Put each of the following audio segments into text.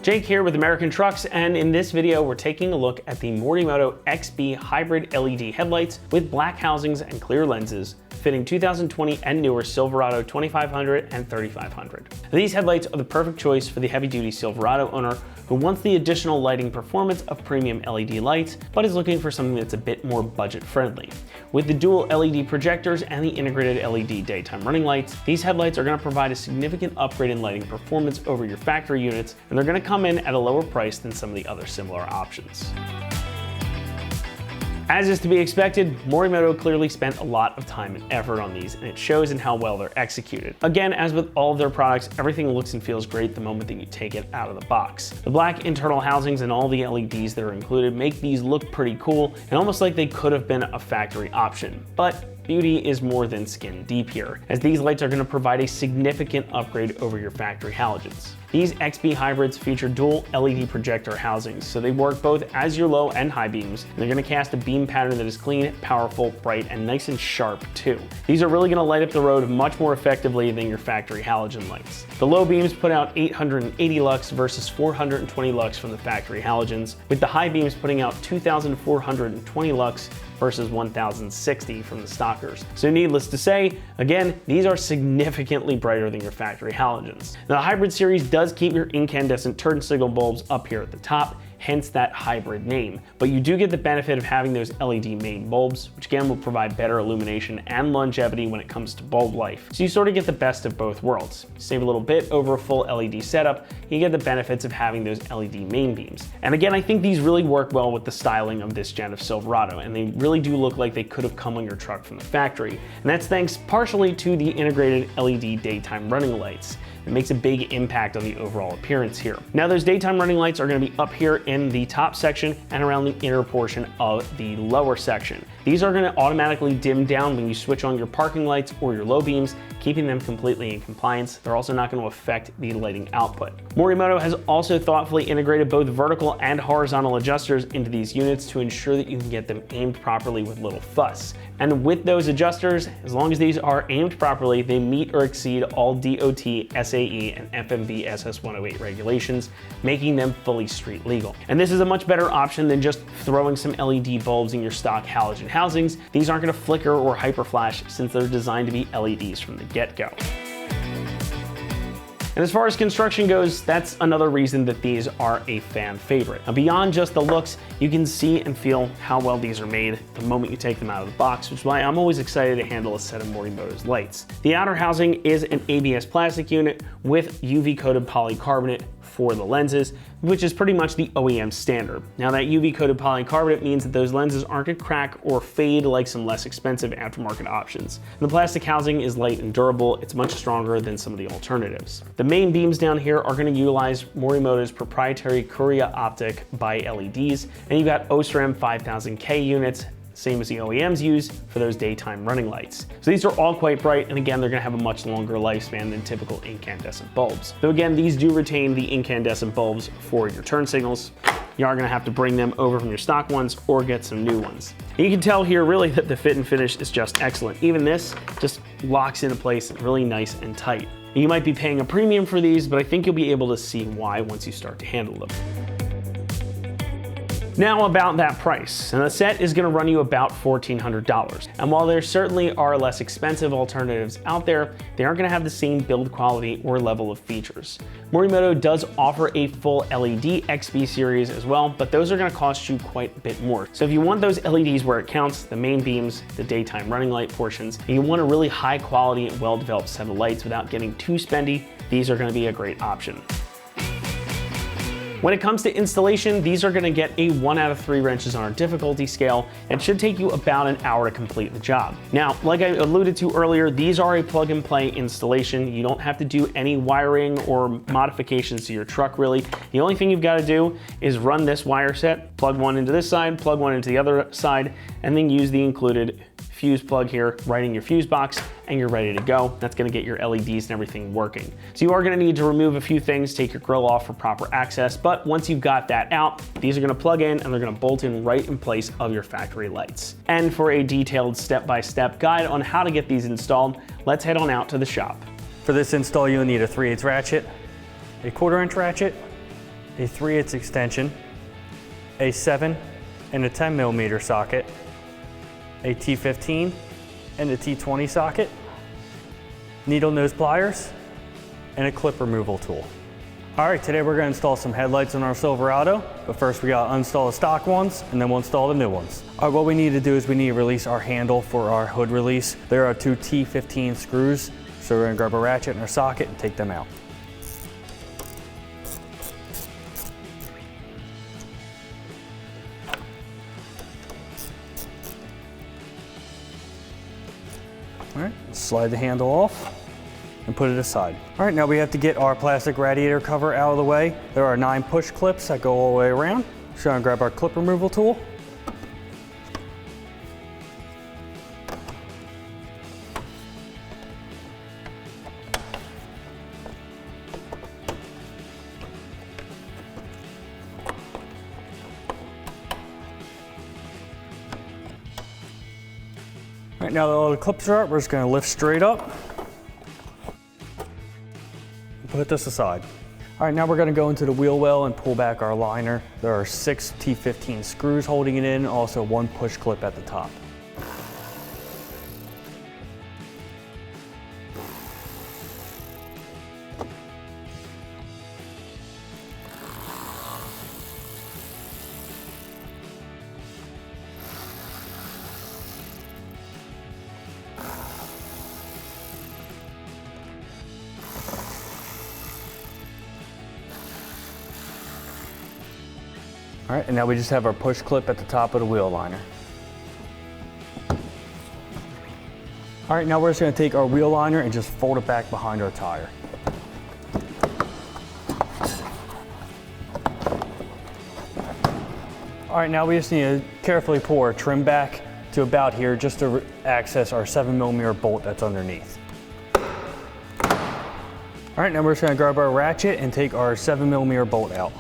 Jake here with American Trucks, and in this video we're taking a look at the Morimoto XB Hybrid LED headlights with black housings and clear lenses, fitting 2020 and newer Silverado 2500 and 3500. These headlights are the perfect choice for the heavy-duty Silverado owner who wants the additional lighting performance of premium LED lights, but is looking for something that's a bit more budget-friendly. With the dual LED projectors and the integrated LED daytime running lights, these headlights are going to provide a significant upgrade in lighting performance over your factory units, and they're going to come in at a lower price than some of the other similar options. As is to be expected, Morimoto clearly spent a lot of time and effort on these, and it shows in how well they're executed. Again, as with all of their products, everything looks and feels great the moment that you take it out of the box. The black internal housings and all the LEDs that are included make these look pretty cool and almost like they could have been a factory option. But beauty is more than skin deep here, as these lights are going to provide a significant upgrade over your factory halogens. These XB hybrids feature dual LED projector housings, so they work both as your low and high beams, and they're going to cast a beam pattern that is clean, powerful, bright, and nice and sharp too. These are really going to light up the road much more effectively than your factory halogen lights. The low beams put out 880 lux versus 420 lux from the factory halogens, with the high beams putting out 2,420 lux versus 1,060 from the stockers. So needless to say, again, these are significantly brighter than your factory halogens. Now, the hybrid series does keep your incandescent turn signal bulbs up here at the top, hence that hybrid name. But you do get the benefit of having those LED main bulbs, which again will provide better illumination and longevity when it comes to bulb life. So you sort of get the best of both worlds. Save a little bit over a full LED setup, you get the benefits of having those LED main beams. And again, I think these really work well with the styling of this gen of Silverado, and they really do look like they could have come on your truck from the factory. And that's thanks partially to the integrated LED daytime running lights. It makes a big impact on the overall appearance here. Now, those daytime running lights are going to be up here in the top section and around the inner portion of the lower section. These are going to automatically dim down when you switch on your parking lights or your low beams, keeping them completely in compliance. They're also not going to affect the lighting output. Morimoto has also thoughtfully integrated both vertical and horizontal adjusters into these units to ensure that you can get them aimed properly with little fuss. And with those adjusters, as long as these are aimed properly, they meet or exceed all DOT, SAE, and FMV SS108 regulations, making them fully street legal. And this is a much better option than just throwing some LED bulbs in your stock halogen housings. These aren't going to flicker or hyper flash since they're designed to be LEDs from the get-go. And as far as construction goes, that's another reason that these are a fan favorite. Now, beyond just the looks, you can see and feel how well these are made the moment you take them out of the box, which is why I'm always excited to handle a set of Morimoto's lights. The outer housing is an ABS plastic unit with UV-coated polycarbonate for the lenses, which is pretty much the OEM standard. Now, that UV-coated polycarbonate means that those lenses aren't gonna crack or fade like some less expensive aftermarket options. And the plastic housing is light and durable. It's much stronger than some of the alternatives. The main beams down here are gonna utilize Morimoto's proprietary Korea Optic bi-LEDs, and you've got OSRAM 5000K units, same as the OEMs use for those daytime running lights. So these are all quite bright, and again, they're gonna have a much longer lifespan than typical incandescent bulbs. Though again, these do retain the incandescent bulbs for your turn signals. You are gonna have to bring them over from your stock ones or get some new ones. And you can tell here really that the fit and finish is just excellent. Even this just locks into place really nice and tight. And you might be paying a premium for these, but I think you'll be able to see why once you start to handle them. Now about that price, and the set is gonna run you about $1,400. And while there certainly are less expensive alternatives out there, they aren't gonna have the same build quality or level of features. Morimoto does offer a full LED XB series as well, but those are gonna cost you quite a bit more. So if you want those LEDs where it counts, the main beams, the daytime running light portions, and you want a really high quality and well-developed set of lights without getting too spendy, these are gonna be a great option. When it comes to installation, these are gonna get a 1 out of 3 wrenches on our difficulty scale and should take you about an hour to complete the job. Now, like I alluded to earlier, these are a plug and play installation. You don't have to do any wiring or modifications to your truck really. The only thing you've gotta do is run this wire set, plug one into this side, plug one into the other side, and then use the included fuse plug here right in your fuse box, and you're ready to go. That's gonna get your LEDs and everything working. So you are gonna need to remove a few things, take your grill off for proper access, but once you've got that out, these are gonna plug in and they're gonna bolt in right in place of your factory lights. And for a detailed step-by-step guide on how to get these installed, let's head on out to the shop. For this install, you'll need a 3/8 ratchet, a 1/4 inch ratchet, a 3/8 extension, a 7 and a 10 millimeter socket, a T15 and a T20 socket, needle nose pliers, and a clip removal tool. All right, today we're gonna install some headlights on our Silverado, but first we gotta uninstall the stock ones and then we'll install the new ones. All right, what we need to do is we need to release our handle for our hood release. There are 2 T15 screws, so we're gonna grab a ratchet and our socket and take them out. All right, slide the handle off and put it aside. All right, now we have to get our plastic radiator cover out of the way. There are 9 push clips that go all the way around. So I'm gonna grab our clip removal tool. All right, now that all the clips are up, we're just gonna lift straight up. Put this aside. All right, now we're gonna go into the wheel well and pull back our liner. There are 6 T15 screws holding it in, also 1 push clip at the top. All right, and now we just have our push clip at the top of the wheel liner. All right, now we're just gonna take our wheel liner and just fold it back behind our tire. All right, now we just need to carefully pull our trim back to about here just to access our 7mm bolt that's underneath. All right, now we're just gonna grab our ratchet and take our 7mm bolt out.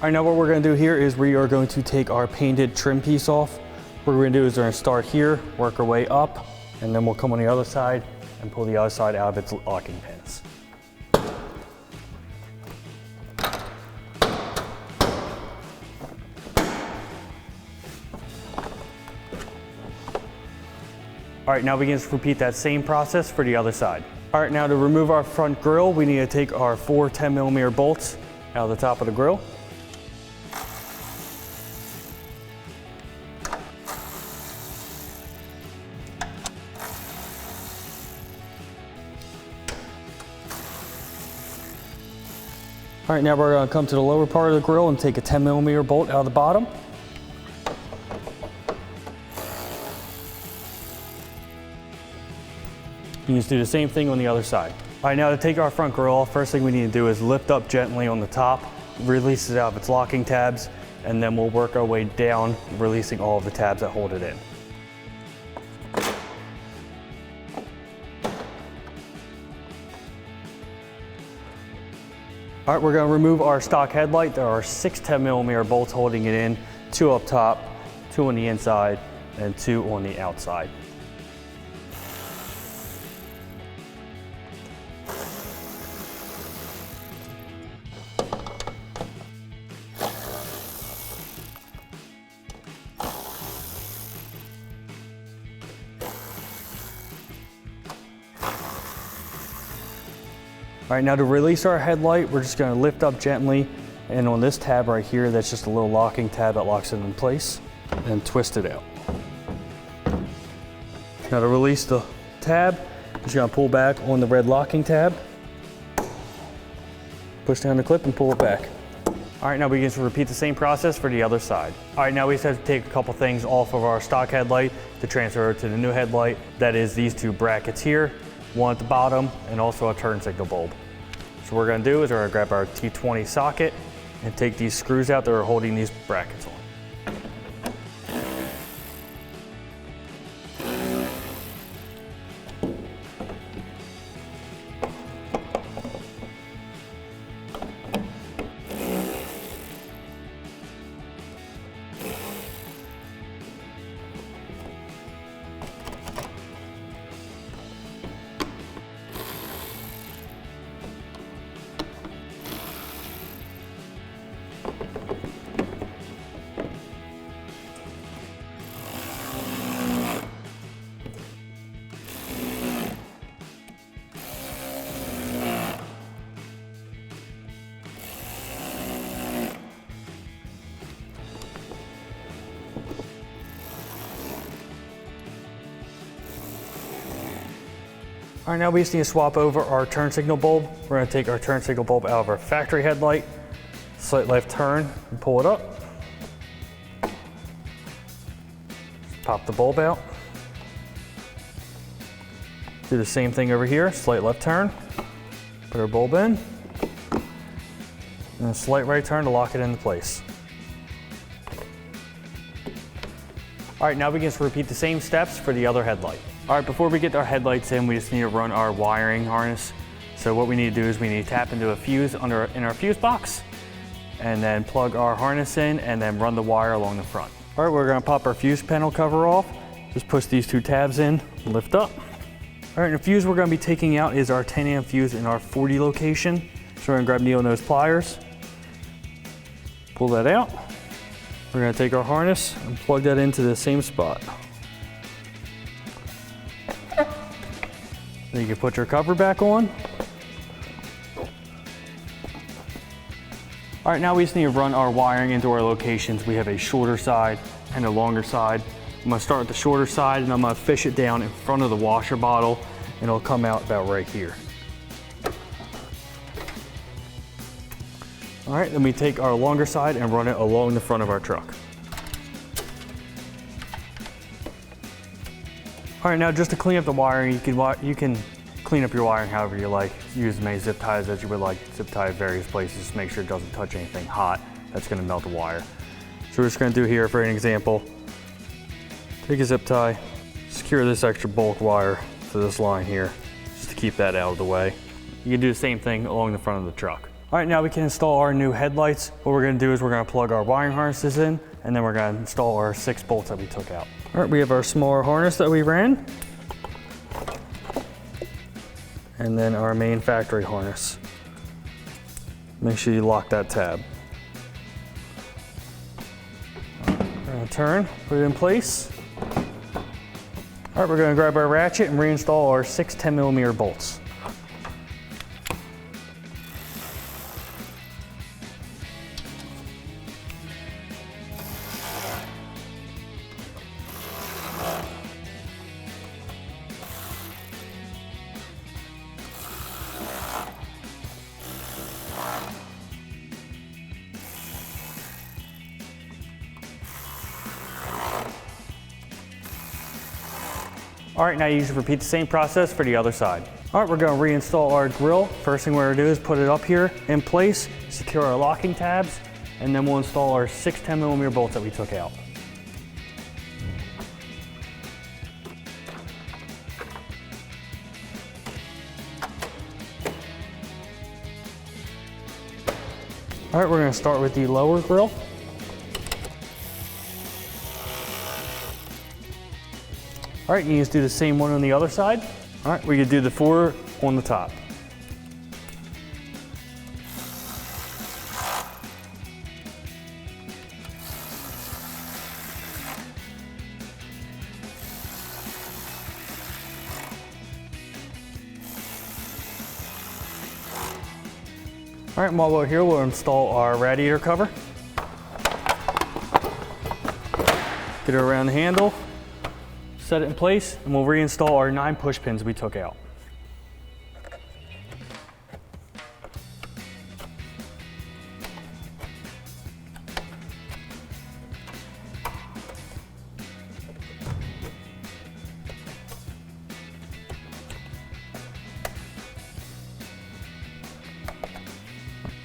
All right, now what we're gonna do here is we are going to take our painted trim piece off. What we're gonna do is we're gonna start here, work our way up, and then we'll come on the other side and pull the other side out of its locking pins. All right, now we can just repeat that same process for the other side. All right, now to remove our front grille, we need to take our 4 10mm bolts out of the top of the grille. All right, now we're gonna come to the lower part of the grille and take a 10mm bolt out of the bottom. You can just do the same thing on the other side. All right, now to take our front grille off, first thing we need to do is lift up gently on the top, release it out of its locking tabs, and then we'll work our way down, releasing all of the tabs that hold it in. All right, we're gonna remove our stock headlight. There are 6 10mm bolts holding it in, 2 up top, 2 on the inside, and 2 on the outside. All right, now to release our headlight, we're just gonna lift up gently, and on this tab right here, that's just a little locking tab that locks it in place, and twist it out. Now to release the tab, just gonna pull back on the red locking tab, push down the clip and pull it back. All right, now we can repeat the same process for the other side. All right, now we just have to take a couple things off of our stock headlight to transfer to the new headlight. That is these 2 brackets here, one at the bottom, and also a turn signal bulb. So what we're gonna do is we're gonna grab our T20 socket and take these screws out that are holding these brackets on. All right, now we just need to swap over our turn signal bulb. We're gonna take our turn signal bulb out of our factory headlight, slight left turn and pull it up. Pop the bulb out. Do the same thing over here, slight left turn, put our bulb in, and a slight right turn to lock it into place. All right, now we can just repeat the same steps for the other headlight. All right, before we get our headlights in, we just need to run our wiring harness. So what we need to do is we need to tap into a fuse in our fuse box, and then plug our harness in, and then run the wire along the front. All right, we're gonna pop our fuse panel cover off. Just push these two tabs in, lift up. All right, and the fuse we're gonna be taking out is our 10 amp fuse in our 40 location. So we're gonna grab needle nose pliers, pull that out. We're gonna take our harness and plug that into the same spot. Then you can put your cover back on. All right, now we just need to run our wiring into our locations. We have a shorter side and a longer side. I'm gonna start with the shorter side and I'm gonna fish it down in front of the washer bottle and it'll come out about right here. All right, then we take our longer side and run it along the front of our truck. All right, now just to clean up the wiring, you can clean up your wiring however you like. Use as many zip ties as you would like. Zip tie various places to make sure it doesn't touch anything hot that's gonna melt the wire. So we're just gonna do here for an example. Take a zip tie, secure this extra bulk wire to this line here, just to keep that out of the way. You can do the same thing along the front of the truck. All right, now we can install our new headlights. What we're gonna do is we're gonna plug our wiring harnesses in, and then we're gonna install our 6 bolts that we took out. All right, we have our smaller harness that we ran, and then our main factory harness. Make sure you lock that tab. We're gonna turn, put it in place. All right, we're gonna grab our ratchet and reinstall our 6 10mm bolts. All right, now you just repeat the same process for the other side. All right, we're gonna reinstall our grill. First thing we're gonna do is put it up here in place, secure our locking tabs, and then we'll install our 6 10mm bolts that we took out. All right, we're gonna start with the lower grill. All right, you just do the same one on the other side. All right, we could do the 4 on the top. All right, while we're here, we'll install our radiator cover. Get it around the handle. Set it in place, and we'll reinstall our 9 push pins we took out.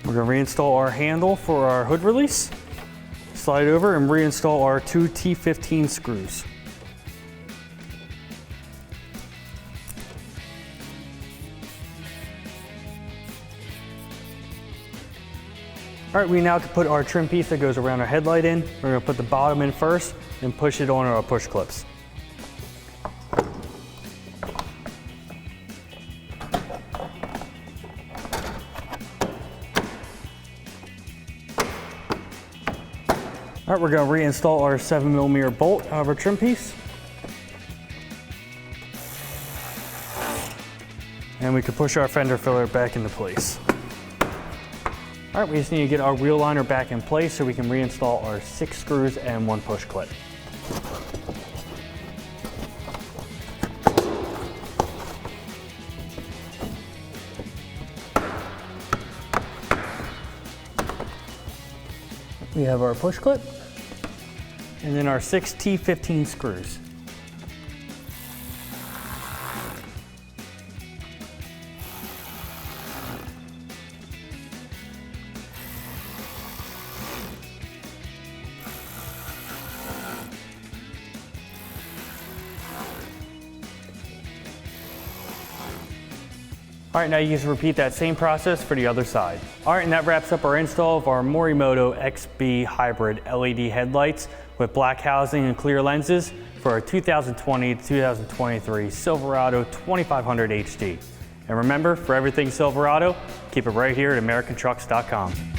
We're going to reinstall our handle for our hood release. Slide over and reinstall our 2 T15 screws. All right, we now can put our trim piece that goes around our headlight in. We're gonna put the bottom in first and push it on our push clips. All right, we're gonna reinstall our 7mm bolt out of our trim piece. And we can push our fender filler back into place. All right, we just need to get our wheel liner back in place so we can reinstall our 6 screws and 1 push clip. We have our push clip. And then our 6 T15 screws. All right, now you can repeat that same process for the other side. All right, and that wraps up our install of our Morimoto XB Hybrid LED headlights with black housing and clear lenses for our 2020 to 2023 Silverado 2500 HD. And remember, for everything Silverado, keep it right here at AmericanTrucks.com.